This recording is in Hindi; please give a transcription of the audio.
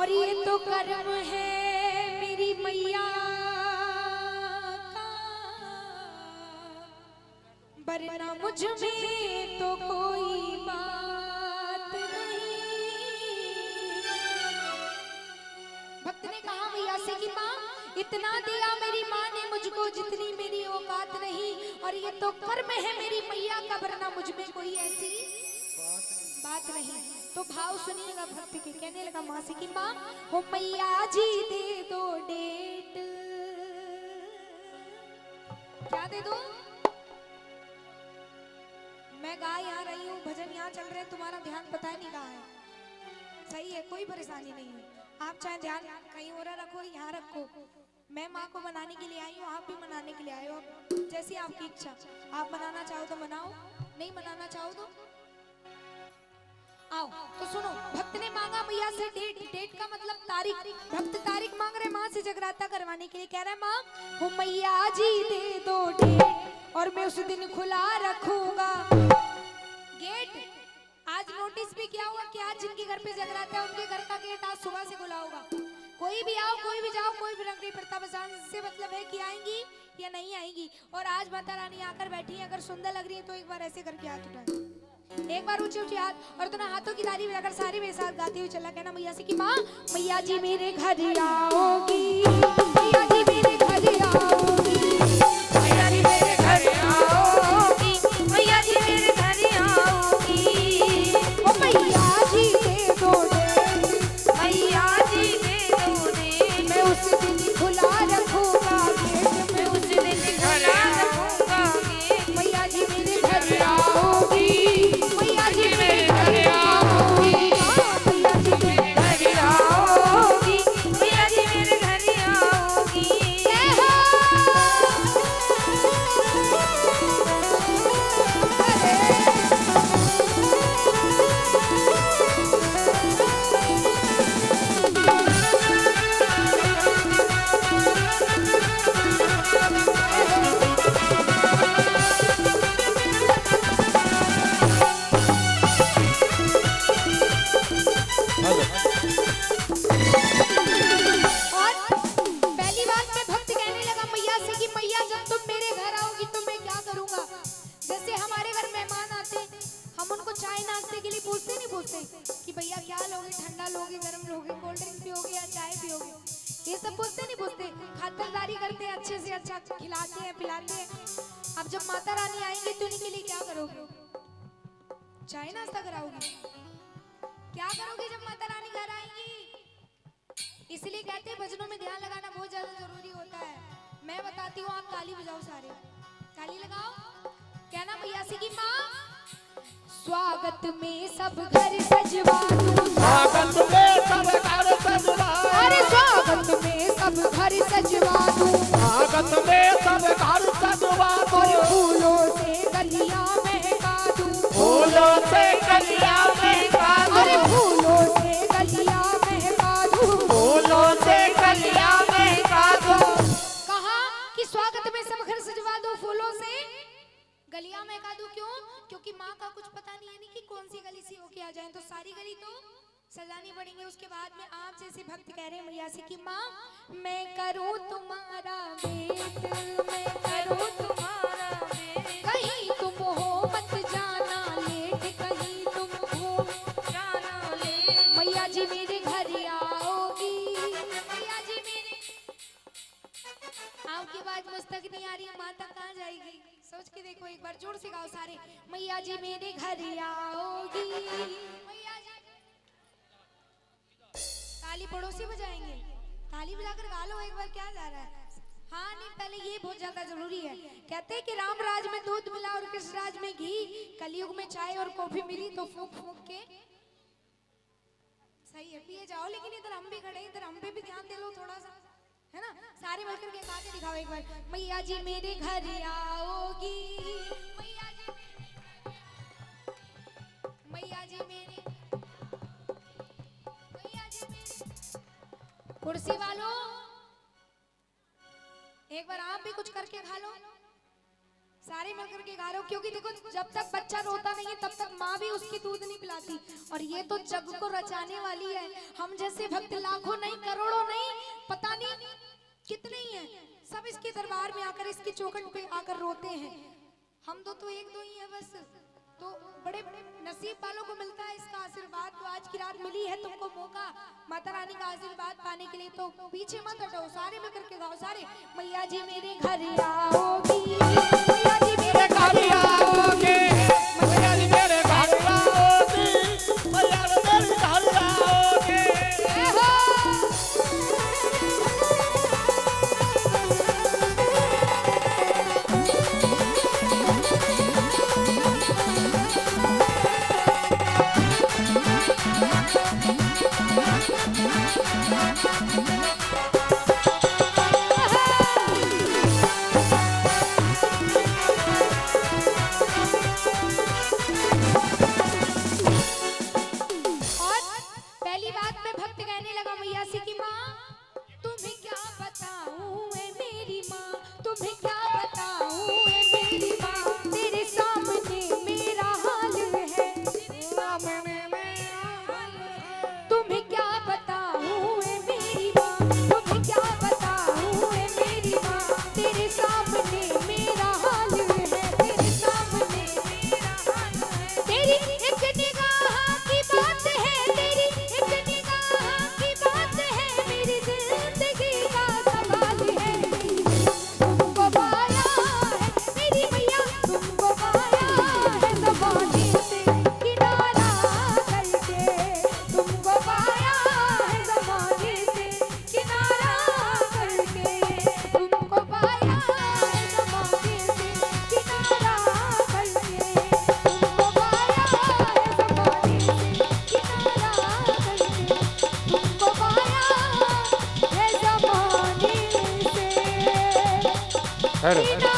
और ये तो कर्म है मेरी मैया का, वरना मुझ में तो कोई बात नहीं। भक्त ने कहा मैया से कि माँ, इतना दिया मेरी माँ ने मुझको जितनी मेरी औकात नहीं, और ये तो कर्म है मेरी मैया का, वरना मुझ में कोई ऐसी बात नहीं। तो भाव सुनिएगा भक्त के। कहने लगा माँ से कि माँ, हो मैया जी दे दो डेट। क्या दे दो? मैं गा यहाँ रही हूँ, भजन यहाँ चल रहे हैं, तुम्हारा ध्यान पता ही नहीं कहाँ है। सही है, कोई परेशानी नहीं है। आप चाहे ध्यान कहीं और रखो, यहाँ रखो। मैं माँ को मनाने के लिए आई हूँ, आप भी मनाने के लिए आए हो। जैसी आपकी इच्छा, आप मनाना चाहो तो मनाओ, नहीं मनाना चाहो तो आओ। तो सुनो, भक्त ने मांगा मैया से डेट। डेट का मतलब तारीख। भक्त तारीख मांग रहे माँ से जगराता करवाने के लिए। कह रहे माँ, वो मैया जी दे दो डेट, और मैं उस दिन खुला रखूंगा गेट। आज नोटिस भी किया हुआ कि आज जिनके घर पे जगराता है उनके घर का गेट आज सुबह से खुला होगा। कोई भी आओ, कोई भी जाओ, कोई भी रंगड़ी प्रताप बसान से मतलब है कि आएंगी या नहीं आएंगी। और आज माता रानी आकर बैठी है, अगर सुंदर लग रही है तो एक बार ऐसे करके हाथ उठाए, एक बार ऊंचे ऊंचे हाथ, और दोनों हाथों की ताली बजाकर सारे मेरे साथ गाते हुए चला। कहना मैया से कि माँ, मैया जी मेरे घर आओगी, मैया जी मेरे घर आओगी, मैया जी मेरे घर आओगी, मैया जी मेरे घर आओगी। ओ मैया जी दे दो डेट, मैया जी दे दो डेट, मैं उस दिन खुला रखूंगा गेट, मैं उस दिन खुला रखूंगा गेट। मैया जी मेरे घर आओगी, मैया जी मेरे घर आओगी, मैया जी मेरे घर आओगी, मैया जी मेरे घर आओगी। कि भैया क्या लोगे, ठंडा लोगे, गरम लोगे, कोल्ड ड्रिंक पियोगे या चाय पियोगे, ये सब पूछते नहीं पूछते। खातिरदारी करते हैं, अच्छे से अच्छा खिलाते हैं, पिलाते हैं। अब जब माता रानी आएंगी तो उनके लिए क्या करोगे? चाय नाश्ता कराओगे? क्या करोगे जब माता रानी घर आएंगी? इसलिए कहते हैं भजनों में ध्यान लगाना बहुत ज्यादा जरूरी होता है। मैं बताती हूँ, आप ताली बजाओ, सारे ताली लगाओ। कहना मैया से कि माँ, स्वागत में सब घर सजवा दूं, स्वागत में सब घर सजवा, अरे स्वागत में सब घर सजवा दूं, स्वागत में सब घर सजवा दूं, और फूलों से गलियां महका दूं, फूलों से गलियां महका दूं, अरे फूलों से गलियां महका दूं, फूलों से गलियां महका दूं। कहा कि स्वागत में सब घर सजवा दो, फूलों से गलियां महका दूं। क्यों? क्योंकि माँ का कुछ पता नहीं है नहीं कि कौन सी गली से होके आ जाए, तो सारी गली तो सजानी पड़ेंगे। उसके बाद में आप जैसे भक्त कह रहे हैं मैया से कि माँ, मैं करूँ तुम्हारा वेट, मैं करूँ तुम्हारा वेट, कहीं तुम हो मत जाना लेट, कहीं तुम हो जाना लेट। मैया जी मेरे घर आओगी, मैया जी मेरे। आपकी आवाज मुझ तक नहीं आ रही है, माँ तक कहाँ जाएगी? सोच के देखो एक बार, जोर से गाओ सारे। मैया जी मेरे घर आओगी, मैया जी। ताली पड़ोसी बजाएंगे, ताली बजाकर गा लो एक बार। क्या जा रहा है? हाँ नहीं, पहले ये बहुत ज्यादा जरूरी है। कहते हैं कि राम राज में दूध मिला और कृष्ण राज में घी, कलयुग में चाय और कॉफी मिली तो फूंक फूंक के सही है पिए जाओ। लेकिन इधर हम भी खड़े, इधर हम पे भी ध्यान दे लो थोड़ा सा, है ना? सारे मिलकर के गा के दिखाओ एक बार। मैया जी मेरे घर आओगी, मैया जी, मैया जी मेरे, मैया जी मेरे। कुर्सी वालों, एक बार आप भी कुछ करके खा लो। सारे मिलकर के गा रहे हो, क्योंकि देखो जब तक बच्चा रोता नहीं है तब तक माँ भी उसकी दूध नहीं पिलाती। और ये तो जग को रचाने वाली है। हम जैसे भक्त लाखों नहीं, करोड़ों नहीं, पता नहीं कितने ही हैं, सब इसके दरबार में आकर, इसकी चौखट पे आकर रोते हैं। हम तो एक दो ही है बस। तो बड़े बड़े नसीब वालों को मिलता है इसका आशीर्वाद। तो आज की रात मिली है तुमको मौका माता रानी का आशीर्वाद पाने के लिए, तो पीछे मत हटो, सारे मिलकर के गाओ सारे। मैया जी मेरे घर आओगी, मैया जी मेरे घर आओगी, मैया जी मेरे घर आओगी, मैया जी मेरे घर आओगी। Claro.